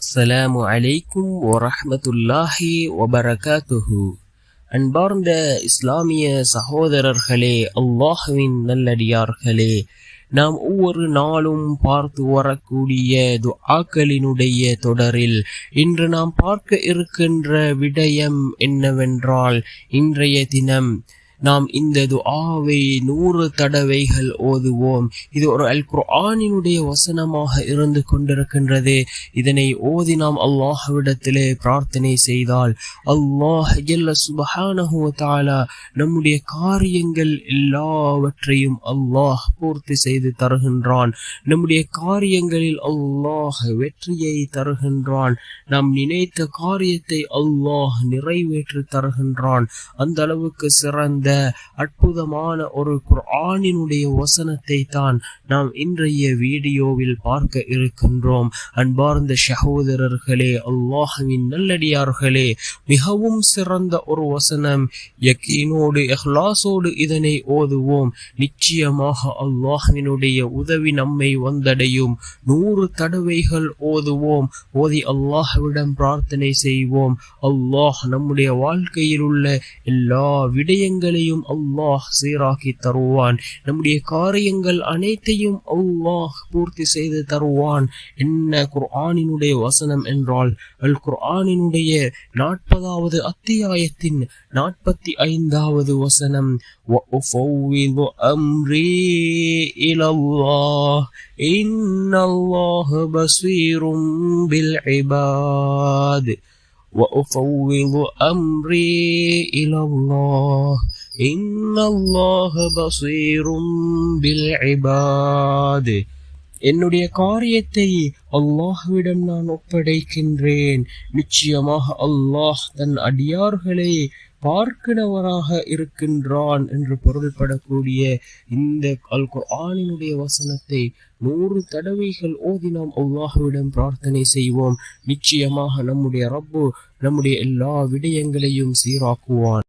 அஸ்ஸலாமு அலைக்கும் வரஹ்மத்துல்லாஹி வபரகாத்துஹு. அன்பார்ந்த இஸ்லாமிய சகோதரர்களே, அல்லாஹ்வின் நல்லடியார்களே, நாம் ஒவ்வொரு நாளும் பார்த்து வரக்கூடிய துஆக்களினுடைய தொடரில் இன்று நாம் பார்க்க இருக்கின்ற விடயம் என்னவென்றால், இன்றைய தினம் நாம் இந்த துஆவை 100 தடவைகள் ஓதுவோம். இது ஒரு அல் குர்ஆனினுடைய வசனமாக இருந்து கொண்டிருக்கின்றது. இதனை ஓதி நாம் அல்லாஹ்விடத்திலே பிரார்த்தனை செய்தால் அல்லாஹ் ஜல்ல சுப்ஹானஹு வ தஆலா நம்முடைய காரியங்கள் எல்லாவற்றையும் அல்லாஹ் பூர்த்தி செய்து தருகின்றான். நம்முடைய காரியங்களில் அல்லாஹ் வெற்றியை தருகின்றான். நாம் நினைத்த காரியத்தை அல்லாஹ் நிறைவேற்றி தருகின்றான். அந்த அளவுக்கு சிறந்த அற்புதமான ஒரு குர்ஆனினுடைய வசனத்தை தான் நாம் இன்றைய வீடியோவில் பார்க்க இருக்கின்றோம். அன்பார்ந்த சகோதரர்களே, அல்லாஹ்வின் நல்லடியார்களே, மிகவும் சிறந்த ஒரு வசனம். யக்கீனோடு இஹ்லாஸோடு இதனை ஓதுவோம். நிச்சயமாக அல்லாஹ்வினுடைய உதவி நம்மை வந்தடையும். 100 தடவைகள் ஓதுவோம். ஓதி அல்லாஹ்விடம் பிரார்த்தனை செய்வோம். அல்லாஹ் நம்முடைய வாழ்க்கையில் உள்ள எல்லா விடயங்களையும் அல்லாஹ் சீராக்கி தருவான். நம்முடைய காரியங்கள் அனைத்தையும் அல்லாஹ் பூர்த்தி செய்து தருவான். என்ன குர்ஆனினுடைய வசனம் என்றால், அல் குர்ஆனினுடைய 40வது அத்தியாயத்தின் 45வது வசனம், وَأُفَوِّضُ أَمْرِي إِلَى اللَّهِ إِنَّ اللَّهَ بَصِيرٌ بِالْعِبَادِ وَأُفَوِّضُ أَمْرِي إِلَى اللَّهِ إِنَّ اللَّهَ بَصِيرٌ بِالْعِبَادِ. என்னுடைய காரியத்தை அல்லாஹ்விடம் நான் ஒப்படைக்கின்றேன். நிச்சயமாக அல்லாஹ் தன் அடியார்களை பார்க்கிறவராக இருக்கின்றான் என்று பொருள்படக்கூடிய இந்த அல் குர்ஆனினுடைய வசனத்தை 100 தடவைகள் ஓதி நாம் அல்லாஹ்விடம் பிரார்த்தனை செய்வோம். நிச்சயமாக நம்முடைய ரப்பு நம்முடைய எல்லா விடயங்களையும் சீராக்குவான்.